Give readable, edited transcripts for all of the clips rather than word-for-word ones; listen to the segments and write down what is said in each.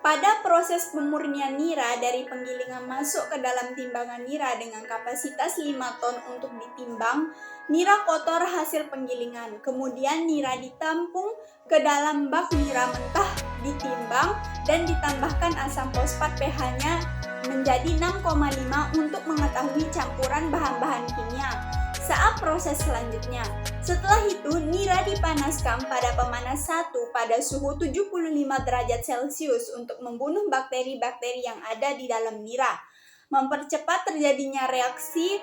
Pada proses pemurnian nira dari penggilingan masuk ke dalam timbangan nira dengan kapasitas 5 ton untuk ditimbang, nira kotor hasil penggilingan. Kemudian nira ditampung ke dalam bak nira mentah, ditimbang, dan ditambahkan asam fosfat pH-nya menjadi 6,5 untuk mengetahui campuran bahan-bahan kimia. Saat proses selanjutnya, setelah itu nira dipanaskan pada pemanas 1 pada suhu 75 derajat Celcius untuk membunuh bakteri-bakteri yang ada di dalam nira, mempercepat terjadinya reaksi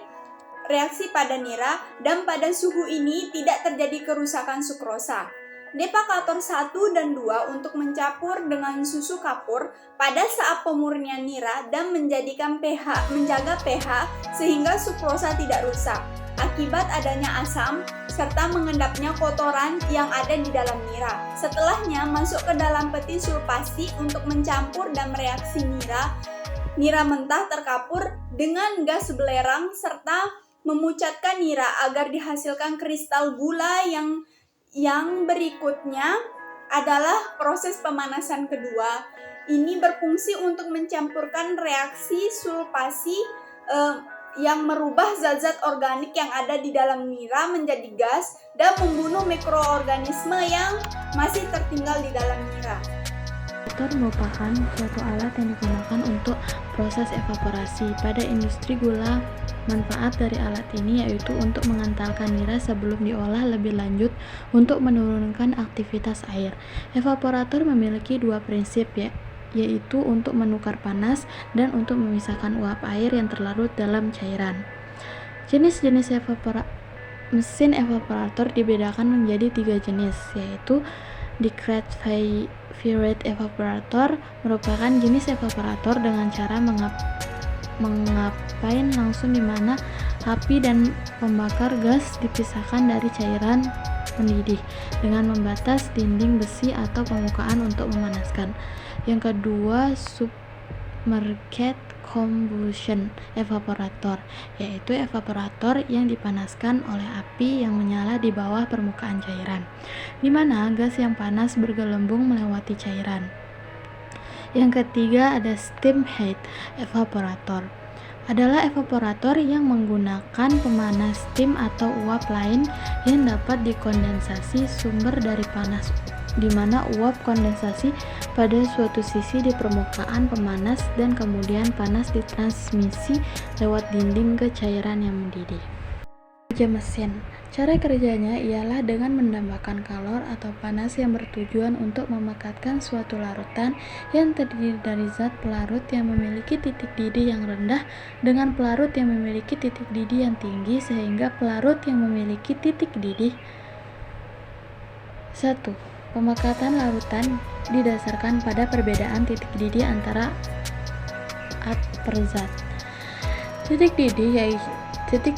pada nira, dan pada suhu ini tidak terjadi kerusakan sukrosa. Depakator 1 dan 2 untuk mencampur dengan susu kapur pada saat pemurnian nira dan menjaga pH sehingga sukrosa tidak rusak akibat adanya asam serta mengendapnya kotoran yang ada di dalam nira. Setelahnya masuk ke dalam peti sulfasi untuk mencampur dan mereaksi nira mentah terkapur dengan gas belerang serta memucatkan nira agar dihasilkan kristal gula. Yang berikutnya adalah proses pemanasan kedua. Ini berfungsi untuk mencampurkan reaksi sulfasi yang merubah zat-zat organik yang ada di dalam nira menjadi gas dan membunuh mikroorganisme yang masih tertinggal di dalam nira. Evaporator merupakan suatu alat yang digunakan untuk proses evaporasi. Pada industri gula, manfaat dari alat ini yaitu untuk mengentalkan nira sebelum diolah lebih lanjut untuk menurunkan aktivitas air. Evaporator memiliki dua prinsip, yaitu untuk menukar panas dan untuk memisahkan uap air yang terlarut dalam cairan. Jenis-jenis mesin evaporator dibedakan menjadi 3 jenis, yaitu Decreed Fired Evaporator merupakan jenis evaporator dengan cara mengapain langsung di mana api dan pembakar gas dipisahkan dari cairan mendidih dengan membatas dinding besi atau permukaan untuk memanaskan. Yang kedua, Submerged Combustion Evaporator, yaitu evaporator yang dipanaskan oleh api yang menyala di bawah permukaan cairan, di mana gas yang panas bergelembung melewati cairan. Yang ketiga ada Steam Heat Evaporator, adalah evaporator yang menggunakan pemanas steam atau uap lain yang dapat dikondensasi sumber dari panas, di mana uap kondensasi pada suatu sisi di permukaan pemanas dan kemudian panas ditransmisi lewat dinding ke cairan yang mendidih. Kerja mesin. Cara kerjanya ialah dengan menambahkan kalor atau panas yang bertujuan untuk memekatkan suatu larutan yang terdiri dari zat pelarut yang memiliki titik didih yang rendah dengan pelarut yang memiliki titik didih yang tinggi, sehingga pelarut yang memiliki titik didih 1. Pemekatan larutan didasarkan pada perbedaan titik didih antara at per zat. Titik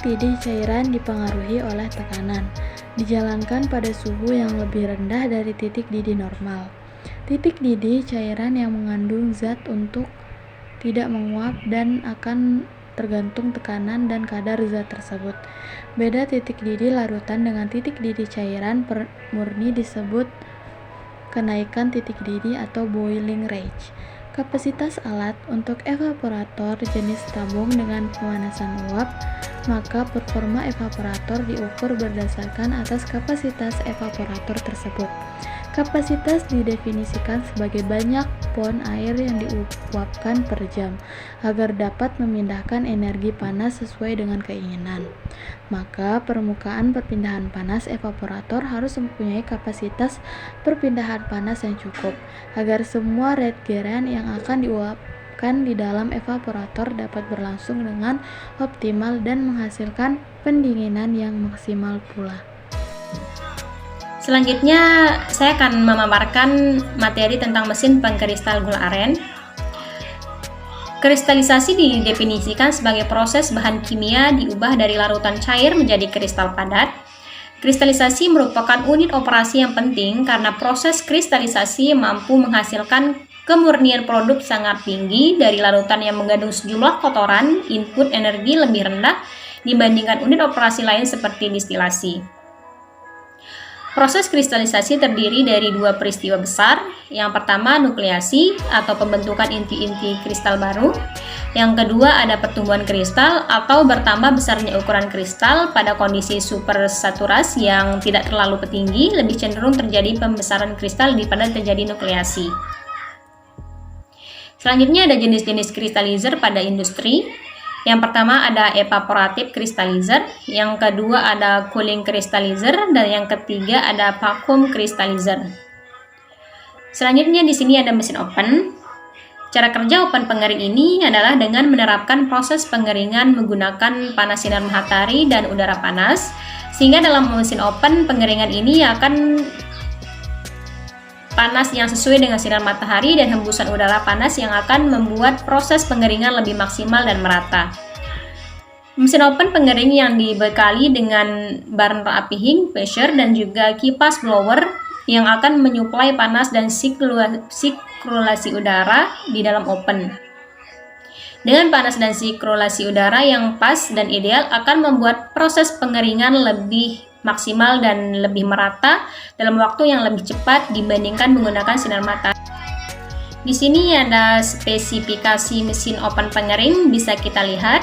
didih cairan dipengaruhi oleh tekanan, dijalankan pada suhu yang lebih rendah dari titik didih normal. Titik didih cairan yang mengandung zat untuk tidak menguap dan akan tergantung tekanan dan kadar zat tersebut. Beda titik didih larutan dengan titik didih cairan murni disebut kenaikan titik didih atau boiling rate. Kapasitas alat untuk evaporator jenis tabung dengan pemanasan uap, maka performa evaporator diukur berdasarkan atas kapasitas evaporator tersebut. Kapasitas didefinisikan sebagai banyak pon air yang diuapkan per jam agar dapat memindahkan energi panas sesuai dengan keinginan. Maka permukaan perpindahan panas evaporator harus mempunyai kapasitas perpindahan panas yang cukup agar semua reagen yang akan diuapkan di dalam evaporator dapat berlangsung dengan optimal dan menghasilkan pendinginan yang maksimal pula. Selanjutnya, saya akan memaparkan materi tentang mesin pengkristal gula aren. Kristalisasi didefinisikan sebagai proses bahan kimia diubah dari larutan cair menjadi kristal padat. Kristalisasi merupakan unit operasi yang penting karena proses kristalisasi mampu menghasilkan kemurnian produk sangat tinggi dari larutan yang mengandung sejumlah kotoran. Input energi lebih rendah dibandingkan unit operasi lain seperti distilasi. Proses kristalisasi terdiri dari dua peristiwa besar. Yang pertama, nukleasi atau pembentukan inti-inti kristal baru. Yang kedua, ada pertumbuhan kristal atau bertambah besarnya ukuran kristal pada kondisi supersaturasi yang tidak terlalu tinggi, lebih cenderung terjadi pembesaran kristal daripada terjadi nukleasi. Selanjutnya ada jenis-jenis kristalizer pada industri. Yang pertama ada evaporative crystallizer, yang kedua ada cooling crystallizer, dan yang ketiga ada vacuum crystallizer. Selanjutnya di sini ada mesin open. Cara kerja open pengering ini adalah dengan menerapkan proses pengeringan menggunakan panas sinar matahari dan udara panas, sehingga dalam mesin open pengeringan ini akan panas yang sesuai dengan sinar matahari dan hembusan udara panas yang akan membuat proses pengeringan lebih maksimal dan merata. Mesin open pengering yang dibekali dengan burner api high pressure dan juga kipas blower yang akan menyuplai panas dan sirkulasi udara di dalam open. Dengan panas dan sirkulasi udara yang pas dan ideal akan membuat proses pengeringan lebih maksimal dan lebih merata dalam waktu yang lebih cepat dibandingkan menggunakan sinar matahari. Di sini ada spesifikasi mesin open pengering, bisa kita lihat.